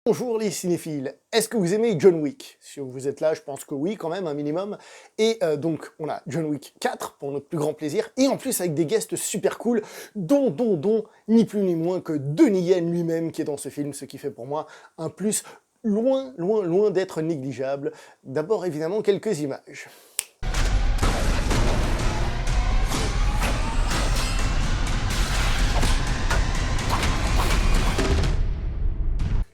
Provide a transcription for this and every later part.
Bonjour les cinéphiles, est-ce que vous aimez John Wick? Si vous êtes là, je pense que oui, quand même, un minimum. Et donc, on a John Wick 4, pour notre plus grand plaisir, et en plus avec des guests super cool, dont, ni plus ni moins que Donnie Yen lui-même qui est dans ce film, ce qui fait pour moi un plus loin d'être négligeable. D'abord, évidemment, quelques images.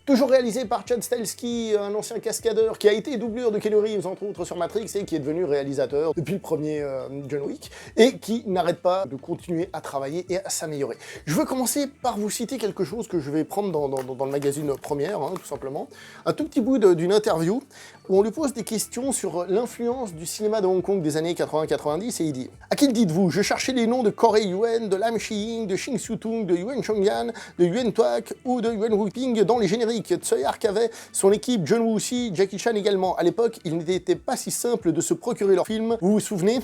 Toujours réalisé par Chad Stahelski, un ancien cascadeur qui a été doublure de Keanu Reeves, entre autres sur Matrix, et qui est devenu réalisateur depuis le premier John Wick, et qui n'arrête pas de continuer à travailler et à s'améliorer. Je veux commencer par vous citer quelque chose que je vais prendre dans le magazine Première, tout simplement. Un tout petit bout d'une interview où on lui pose des questions sur l'influence du cinéma de Hong Kong des années 80-90, et il dit « À qui le dites-vous? Je cherchais les noms de Corey Yuen, de Lam Shi-ying, de Xing Xiutung, de Yuan Chongyan, de Yuan Tuak ou de Yuan Wuping dans les génériques. Tsui Hark avait son équipe, John Woo aussi, Jackie Chan également. À l'époque, il n'était pas si simple de se procurer leur film. Vous vous souvenez,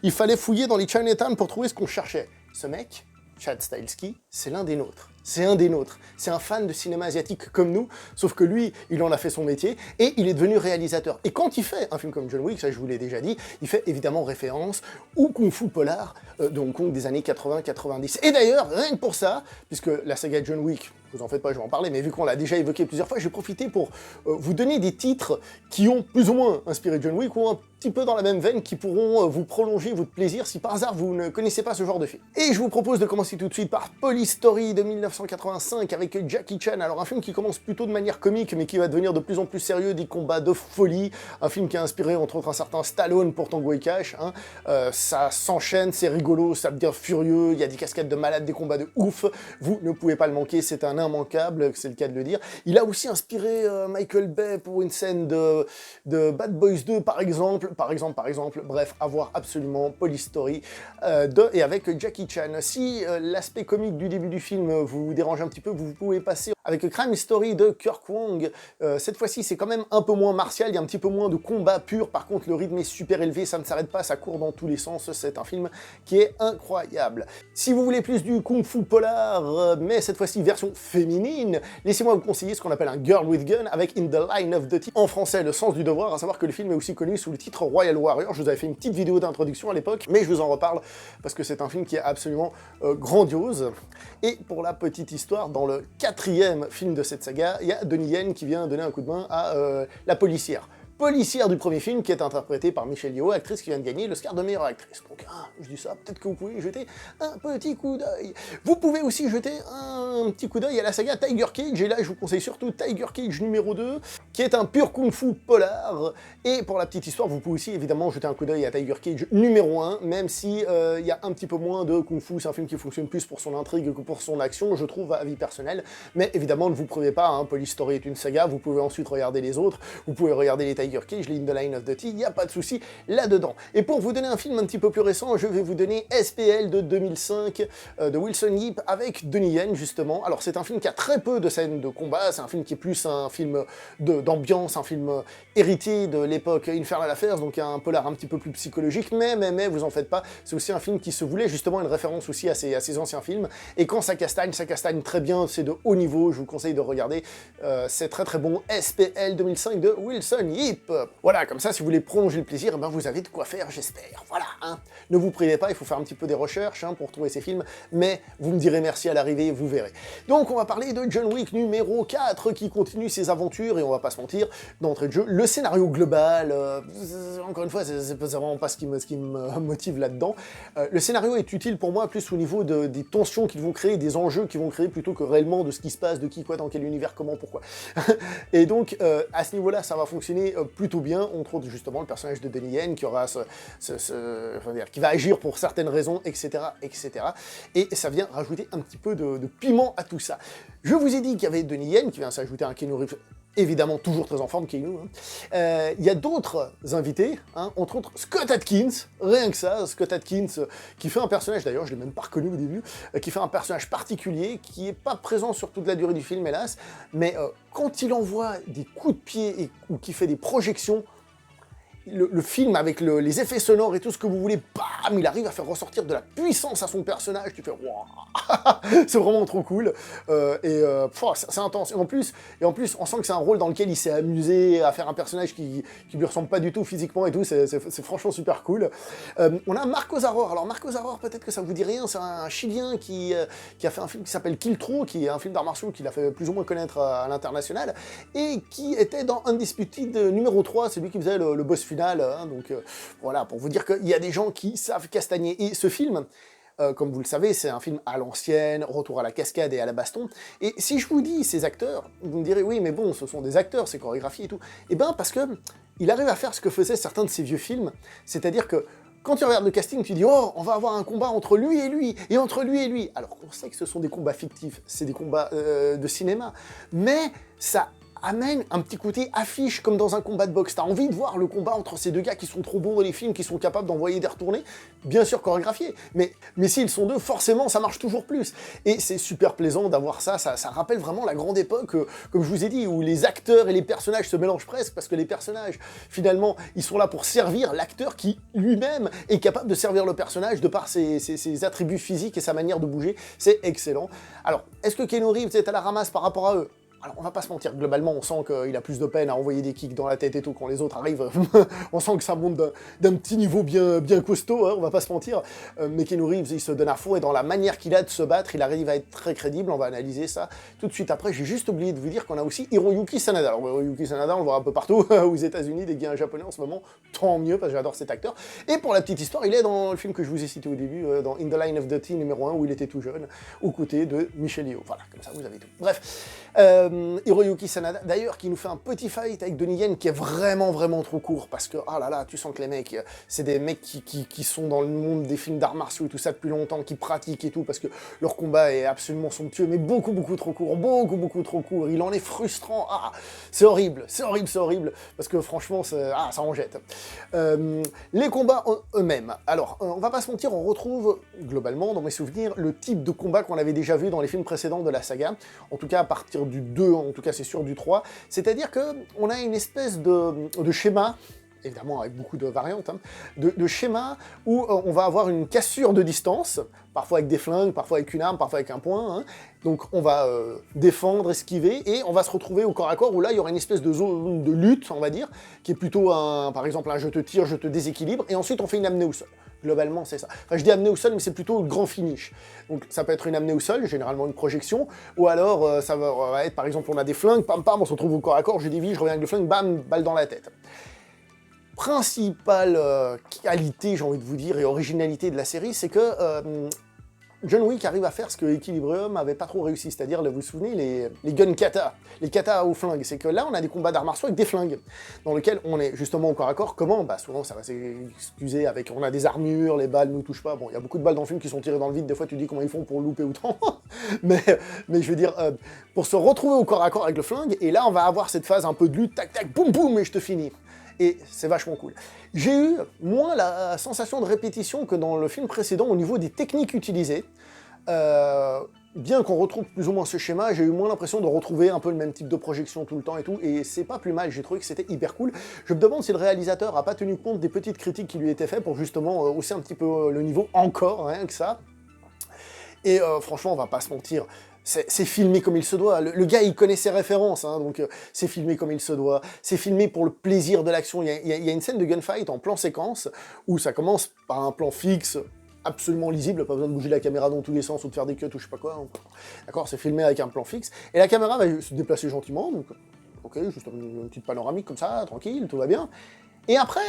Il fallait fouiller dans les Chinatown pour trouver ce qu'on cherchait. Ce mec, Chad Stahelski, c'est l'un des nôtres. C'est un des nôtres. C'est un fan de cinéma asiatique comme nous, sauf que lui, il en a fait son métier, et il est devenu réalisateur. Et quand il fait un film comme John Wick, ça je vous l'ai déjà dit, il fait évidemment référence au kung-fu polar de Hong Kong des années 80-90. Et d'ailleurs, rien que pour ça, puisque la saga John Wick, vous en faites pas, je vais en parler, mais vu qu'on l'a déjà évoqué plusieurs fois, je vais profiter pour vous donner des titres qui ont plus ou moins inspiré John Wick, ou un petit peu dans la même veine, qui pourront vous prolonger votre plaisir si par hasard vous ne connaissez pas ce genre de film. Et je vous propose de commencer tout de suite par Police Story de 1985 avec Jackie Chan. Alors un film qui commence plutôt de manière comique, mais qui va devenir de plus en plus sérieux, des combats de folie, un film qui a inspiré entre autres un certain Stallone pour Tango et Cash. Ça s'enchaîne, c'est rigolo, ça devient furieux, il y a des cascades de malades, des combats de ouf, vous ne pouvez pas le manquer, c'est un immanquable, c'est le cas de le dire. Il a aussi inspiré Michael Bay pour une scène de Bad Boys 2 par exemple, bref, à voir absolument Police Story et avec Jackie Chan. Si l'aspect comique du début du film vous dérange un petit peu, vous pouvez passer avec Crime Story de Kirk Wong. Cette fois-ci, c'est quand même un peu moins martial, il y a un petit peu moins de combat pur, par contre le rythme est super élevé, ça ne s'arrête pas, ça court dans tous les sens, c'est un film qui est incroyable. Si vous voulez plus du kung-fu polar, mais cette fois-ci version féminine, laissez-moi vous conseiller ce qu'on appelle un Girl with Gun avec In the Line of Duty, en français Le Sens du Devoir, à savoir que le film est aussi connu sous le titre Royal Warrior. Je vous avais fait une petite vidéo d'introduction à l'époque, mais je vous en reparle parce que c'est un film qui est absolument grandiose. Et pour la petite histoire, dans le 4e film de cette saga, il y a Donnie Yen qui vient donner un coup de main à la policière du premier film, qui est interprétée par Michelle Yeoh, actrice qui vient de gagner l'Oscar de meilleure actrice. Donc, je dis ça, peut-être que vous pouvez y jeter un petit coup d'œil. Vous pouvez aussi jeter un petit coup d'œil à la saga Tiger Cage, et là, je vous conseille surtout Tiger Cage numéro 2, qui est un pur kung-fu polar. Et pour la petite histoire, vous pouvez aussi évidemment jeter un coup d'œil à Tiger Cage numéro 1, même si il y a un petit peu moins de kung-fu, c'est un film qui fonctionne plus pour son intrigue que pour son action, je trouve, à avis personnel. Mais évidemment, ne vous privez pas, Police Story est une saga, vous pouvez ensuite regarder les autres, vous pouvez regarder les Tiger Cage, les In the Line of Duty, il n'y a pas de souci là-dedans. Et pour vous donner un film un petit peu plus récent, je vais vous donner SPL de 2005 de Wilson Yip avec Donnie Yen, justement. Alors c'est un film qui a très peu de scènes de combat, c'est un film qui est plus un film d'ambiance, un film hérité de l'époque Infernal Affairs, donc un polar un petit peu plus psychologique, mais vous en faites pas, c'est aussi un film qui se voulait justement une référence aussi à ces anciens films, et quand ça castagne très bien, c'est de haut niveau, je vous conseille de regarder, c'est très bon, SPL 2005 de Wilson Yip. Voilà, comme ça, si vous voulez prolonger le plaisir, vous avez de quoi faire, j'espère. Voilà, Ne vous privez pas, il faut faire un petit peu des recherches pour trouver ces films, mais vous me direz merci à l'arrivée, vous verrez. Donc, on va parler de John Wick numéro 4, qui continue ses aventures, et on va pas se mentir, d'entrée de jeu, le scénario global, encore une fois, c'est vraiment pas ce qui me motive là-dedans. Le scénario est utile pour moi, plus au niveau des tensions qu'ils vont créer, des enjeux qu'ils vont créer, plutôt que réellement de ce qui se passe, de qui, quoi, dans quel univers, comment, pourquoi. Et donc, à ce niveau-là, ça va fonctionner plutôt bien, entre autres justement le personnage de Donnie Yen qui aura qui va agir pour certaines raisons, etc., etc. Et ça vient rajouter un petit peu de piment à tout ça. Je vous ai dit qu'il y avait Donnie Yen qui vient s'ajouter un Keanu Reeves, évidemment toujours très en forme, Keanu. Il y a d'autres invités, entre autres Scott Adkins, rien que ça, Scott Adkins, qui fait un personnage, d'ailleurs je l'ai même pas reconnu au début, qui fait un personnage particulier, qui est pas présent sur toute la durée du film, hélas, mais quand il envoie des coups de pied ou qu'il fait des projections, le film avec les effets sonores et tout ce que vous voulez, bam, il arrive à faire ressortir de la puissance à son personnage, tu fais waouh, c'est vraiment trop cool, c'est intense, et en plus, on sent que c'est un rôle dans lequel il s'est amusé à faire un personnage qui lui ressemble pas du tout physiquement et tout, c'est franchement super cool. On a Marco Zaror, alors Marco Zaror, peut-être que ça vous dit rien, c'est un Chilien qui a fait un film qui s'appelle Kill Tro, qui est un film d'arts martiaux qu'il a fait plus ou moins connaître à l'international, et qui était dans Undisputed numéro 3, c'est lui qui faisait le boss final, hein, donc voilà, pour vous dire qu'il y a des gens qui savent castagner, et ce film, comme vous le savez, c'est un film à l'ancienne, retour à la cascade et à la baston, et si je vous dis ces acteurs, vous me direz, oui, mais bon, ce sont des acteurs, c'est chorégraphié et tout, et ben parce que il arrive à faire ce que faisaient certains de ces vieux films, c'est-à-dire que quand tu regardes le casting, tu dis « Oh, on va avoir un combat entre lui et lui, et entre lui et lui !» Alors qu'on sait que ce sont des combats fictifs, c'est des combats de cinéma, mais ça amène un petit côté affiche, comme dans un combat de boxe. T'as envie de voir le combat entre ces deux gars qui sont trop bons dans les films, qui sont capables d'envoyer des retournées, bien sûr chorégraphiés, mais s'ils sont deux, forcément, ça marche toujours plus. Et c'est super plaisant d'avoir ça rappelle vraiment la grande époque, comme je vous ai dit, où les acteurs et les personnages se mélangent presque, parce que les personnages, finalement, ils sont là pour servir l'acteur qui, lui-même, est capable de servir le personnage de par ses attributs physiques et sa manière de bouger. C'est excellent. Alors, est-ce que Keanu Reeves est à la ramasse par rapport à eux ? Alors, on va pas se mentir, globalement, on sent qu'il a plus de peine à envoyer des kicks dans la tête et tout quand les autres arrivent. On sent que ça monte d'un petit niveau bien costaud, hein, on va pas se mentir. Mais Keanu Reeves, il se donne à fond, et dans la manière qu'il a de se battre, il arrive à être très crédible. On va analyser ça tout de suite après. J'ai juste oublié de vous dire qu'on a aussi Hiroyuki Sanada. Alors, Hiroyuki Sanada, on le voit un peu partout, aux États-Unis, des gains japonais en ce moment. Tant mieux, parce que j'adore cet acteur. Et pour la petite histoire, il est dans le film que je vous ai cité au début, dans In the Line of Duty numéro 1, où il était tout jeune, aux côtés de Michelle Yeoh. Voilà, comme ça, vous avez tout. Bref. Hiroyuki Sanada, d'ailleurs, qui nous fait un petit fight avec Donnie Yen qui est vraiment trop court, parce que, ah là là, tu sens que les mecs, c'est des mecs qui sont dans le monde des films d'arts martiaux et tout ça depuis longtemps, qui pratiquent et tout, parce que leur combat est absolument somptueux, mais beaucoup trop court, beaucoup trop court, il en est frustrant, ah, c'est horrible, parce que franchement, ça en jette. Les combats eux-mêmes, alors, on va pas se mentir, on retrouve, globalement, dans mes souvenirs, le type de combat qu'on avait déjà vu dans les films précédents de la saga, en tout cas à partir du 2, en tout cas c'est sûr du 3, c'est-à-dire qu'on a une espèce de schéma, évidemment avec beaucoup de variantes, hein, de schéma où on va avoir une cassure de distance, parfois avec des flingues, parfois avec une arme, parfois avec un poing, hein. Donc on va défendre, esquiver, et on va se retrouver au corps à corps où là il y aura une espèce de zone de lutte, on va dire, qui est plutôt par exemple un je te tire, je te déséquilibre, et ensuite on fait une amenée au sol. Globalement, c'est ça. Enfin, je dis amener au sol, mais c'est plutôt le grand finish. Donc, ça peut être une amenée au sol, généralement une projection, ou alors, ça va être, par exemple, on a des flingues, pam, on se retrouve au corps à corps, je dévie, je reviens avec le flingue, bam, balle dans la tête. Principale qualité, j'ai envie de vous dire, et originalité de la série, c'est que John Wick arrive à faire ce que Equilibrium avait pas trop réussi, c'est-à-dire, vous vous souvenez, les gun kata, les kata aux flingues. C'est que là, on a des combats d'arts martiaux avec des flingues, dans lesquels on est justement au corps à corps. Comment ? Bah souvent, ça va s'excuser avec, on a des armures, les balles nous touchent pas. Bon, il y a beaucoup de balles dans le film qui sont tirées dans le vide, des fois tu dis comment ils font pour louper autant. mais je veux dire, pour se retrouver au corps à corps avec le flingue, et là, on va avoir cette phase un peu de lutte, tac, tac, boum, boum, et je te finis. Et c'est vachement cool. J'ai eu moins la sensation de répétition que dans le film précédent au niveau des techniques utilisées. Bien qu'on retrouve plus ou moins ce schéma, j'ai eu moins l'impression de retrouver un peu le même type de projection tout le temps et tout, et c'est pas plus mal, j'ai trouvé que c'était hyper cool. Je me demande si le réalisateur a pas tenu compte des petites critiques qui lui étaient faites pour justement hausser un petit peu le niveau encore, rien que ça. Et franchement, on va pas se mentir, c'est filmé comme il se doit. Le gars, il connaît ses références, hein, donc c'est filmé comme il se doit. C'est filmé pour le plaisir de l'action. Il y a une scène de gunfight en plan séquence où ça commence par un plan fixe, absolument lisible, pas besoin de bouger la caméra dans tous les sens ou de faire des cuts ou je sais pas quoi. D'accord, c'est filmé avec un plan fixe. Et la caméra va se déplacer gentiment, donc ok, juste une petite panoramique comme ça, tranquille, tout va bien. Et après,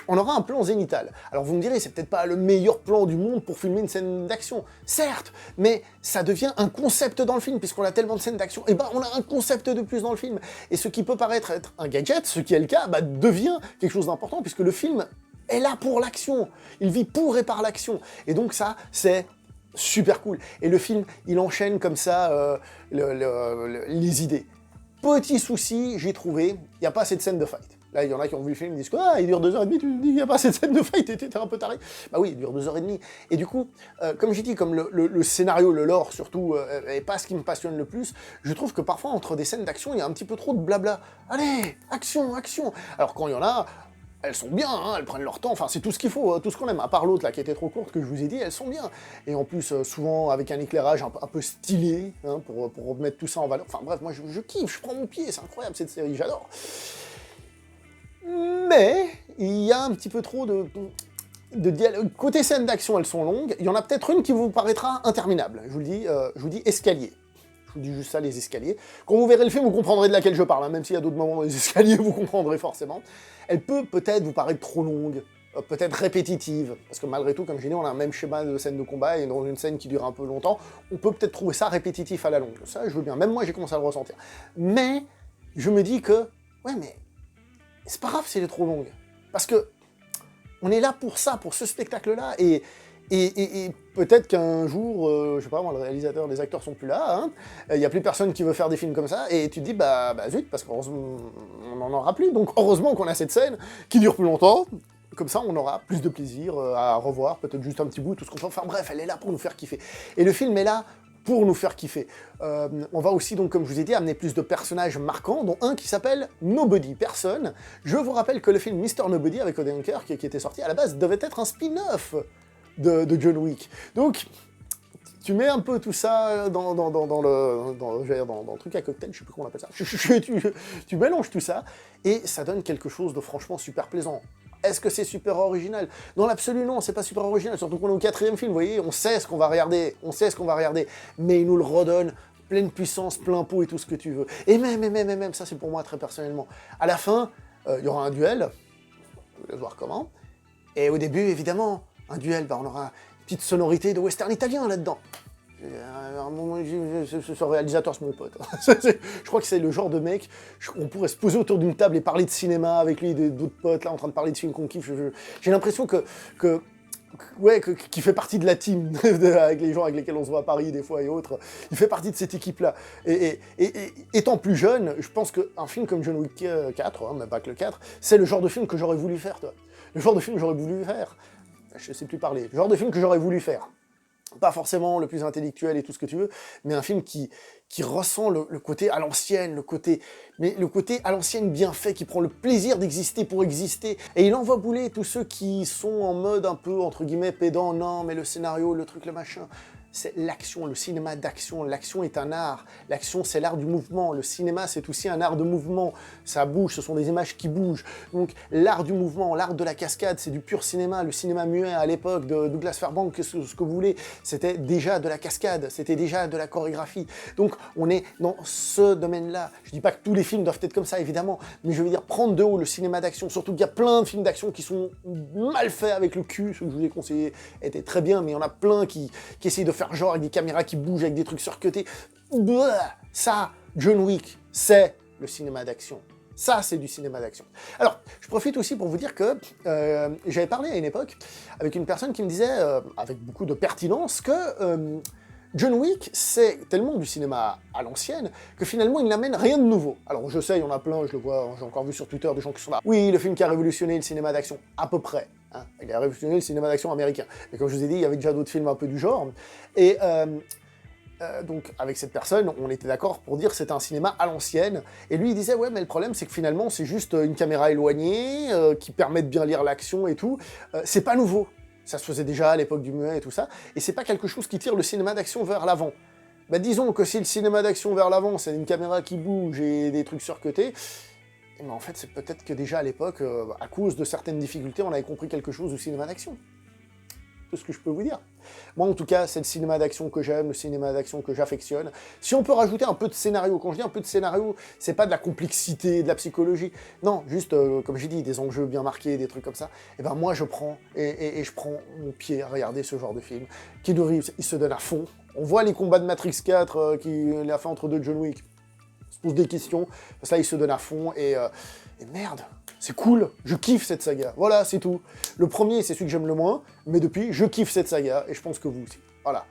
on aura un plan zénithal. Alors vous me direz, c'est peut-être pas le meilleur plan du monde pour filmer une scène d'action. Certes, mais ça devient un concept dans le film, puisqu'on a tellement de scènes d'action, et ben on a un concept de plus dans le film. Et ce qui peut paraître être un gadget, ce qui est le cas, bah, devient quelque chose d'important, puisque le film est là pour l'action. Il vit pour et par l'action. Et donc ça, c'est super cool. Et le film, il enchaîne comme ça les idées. Petit souci, j'ai trouvé, il n'y a pas assez de scènes de fight. Là, il y en a qui ont vu le film, ils disent quoi, il dure 2h30, tu dis, il n'y a pas assez de scènes de fight, t'es un peu taré. Bah oui, il dure 2h30. Et du coup, comme j'ai dit, comme le scénario, le lore surtout, est pas ce qui me passionne le plus, je trouve que parfois, entre des scènes d'action, il y a un petit peu trop de blabla. Allez, action, action. Alors quand il y en a, elles sont bien, hein, elles prennent leur temps, enfin c'est tout ce qu'il faut, tout ce qu'on aime, à part l'autre là qui était trop courte que je vous ai dit, elles sont bien. Et en plus, souvent avec un éclairage un peu stylé, hein, pour remettre tout ça en valeur. Enfin bref, moi je kiffe, je prends mon pied, c'est incroyable cette série, j'adore. Mais il y a un petit peu trop de dialogue. Côté scènes d'action, elles sont longues, il y en a peut-être une qui vous paraîtra interminable. Je vous le dis, escalier. Je vous dis juste ça, les escaliers. Quand vous verrez le film, vous comprendrez de laquelle je parle, hein, même s'il y a d'autres moments dans les escaliers, vous comprendrez forcément. Elle peut peut-être vous paraître trop longue, peut-être répétitive, parce que malgré tout, comme j'ai dit, on a un même schéma de scène de combat, et dans une scène qui dure un peu longtemps, on peut peut-être trouver ça répétitif à la longue. Ça, je veux bien. Même moi, j'ai commencé à le ressentir. Mais, je me dis que, ouais, mais c'est pas grave si elle est trop longue. Parce que, on est là pour ça, pour ce spectacle-là, et peut-être qu'un jour, je sais pas moi, le réalisateur, les acteurs sont plus là, hein, y a plus personne qui veut faire des films comme ça, et tu te dis, bah zut, parce qu'heureusement, on n'en aura plus, donc heureusement qu'on a cette scène qui dure plus longtemps, comme ça on aura plus de plaisir à revoir, peut-être juste un petit bout, tout ce qu'on fait, enfin bref, elle est là pour nous faire kiffer. Et le film est là pour nous faire kiffer. On va aussi, donc, comme je vous ai dit, amener plus de personnages marquants, dont un qui s'appelle Nobody, personne. Je vous rappelle que le film Mr. Nobody, avec Odenkirk, qui était sorti à la base, devait être un spin-off de John Wick. Donc, tu mets un peu tout ça dans le truc à cocktail, je sais plus comment on appelle ça, tu mélanges tout ça, et ça donne quelque chose de franchement super plaisant. Est-ce que c'est super original? Dans l'absolu, non, c'est pas super original, surtout qu'on est au 4e film, vous voyez, on sait ce qu'on va regarder, mais il nous le redonne pleine puissance, plein pot et tout ce que tu veux. Et même, ça c'est pour moi très personnellement, à la fin, il y aura un duel, je vais voir comment, et au début, évidemment, un duel, bah, on aura une petite sonorité de western italien là-dedans. Ce réalisateur, c'est mon pote. Je crois que c'est le genre de mec, on pourrait se poser autour d'une table et parler de cinéma avec lui et d'autres potes, là, en train de parler de films qu'on kiffe. J'ai l'impression qu'il fait partie de la team, avec les gens avec lesquels on se voit à Paris des fois et autres. Il fait partie de cette équipe-là. Et étant plus jeune, je pense qu'un film comme John Wick 4, hein, même pas que le 4, c'est le genre de film que j'aurais voulu faire, toi. Le genre de film que j'aurais voulu faire. Je sais plus parler. Le genre de film que j'aurais voulu faire. Pas forcément le plus intellectuel et tout ce que tu veux, mais un film qui ressent le côté à l'ancienne, le côté à l'ancienne bien fait, qui prend le plaisir d'exister pour exister. Et il envoie bouler tous ceux qui sont en mode un peu, entre guillemets, pédant, non, mais le scénario, le truc, le machin. C'est l'action, le cinéma d'action. L'action est un art. L'action, c'est l'art du mouvement. Le cinéma, c'est aussi un art de mouvement. Ça bouge, ce sont des images qui bougent. Donc, l'art du mouvement, l'art de la cascade, c'est du pur cinéma. Le cinéma muet, à l'époque, de Douglas Fairbanks, ce que vous voulez, c'était déjà de la cascade, c'était déjà de la chorégraphie. Donc, on est dans ce domaine-là. Je dis pas que tous les films doivent être comme ça, évidemment, mais je veux dire, prendre de haut le cinéma d'action, surtout qu'il y a plein de films d'action qui sont mal faits avec le cul. Ceux que je vous ai conseillés étaient très bien, mais il y en a plein qui essayent de faire genre avec des caméras qui bougent, avec des trucs surcutés. Ça, John Wick, c'est le cinéma d'action. Ça, c'est du cinéma d'action. Alors, je profite aussi pour vous dire que j'avais parlé à une époque avec une personne qui me disait, avec beaucoup de pertinence, que John Wick, c'est tellement du cinéma à l'ancienne que finalement, il n'amène rien de nouveau. Alors, je sais, il y en a plein, je le vois, j'ai encore vu sur Twitter des gens qui sont là. Oui, le film qui a révolutionné le cinéma d'action, à peu près. Hein, il a révolutionné le cinéma d'action américain. Mais comme je vous ai dit, il y avait déjà d'autres films un peu du genre. Et donc, avec cette personne, on était d'accord pour dire que c'était un cinéma à l'ancienne. Et lui, il disait, ouais, mais le problème, c'est que finalement, c'est juste une caméra éloignée qui permet de bien lire l'action et tout. C'est pas nouveau. Ça se faisait déjà à l'époque du muet et tout ça. Et c'est pas quelque chose qui tire le cinéma d'action vers l'avant. Bah, disons que si le cinéma d'action vers l'avant, c'est une caméra qui bouge et des trucs surcutés, mais en fait, c'est peut-être que déjà à l'époque, à cause de certaines difficultés, on avait compris quelque chose du cinéma d'action. C'est ce que je peux vous dire. Moi, en tout cas, c'est le cinéma d'action que j'aime, le cinéma d'action que j'affectionne. Si on peut rajouter un peu de scénario, quand je dis un peu de scénario, c'est pas de la complexité, de la psychologie, non, juste, comme j'ai dit, des enjeux bien marqués, des trucs comme ça, et ben moi, je prends, et je prends mon pied à regarder ce genre de film. Keanu Reeves, il se donne à fond. On voit les combats de Matrix 4 qu'il a fait entre deux John Wick. On se pose des questions, parce que là, il se donne à fond, et merde, c'est cool, je kiffe cette saga. Voilà, c'est tout. Le premier, c'est celui que j'aime le moins, mais depuis, je kiffe cette saga, et je pense que vous aussi. Voilà.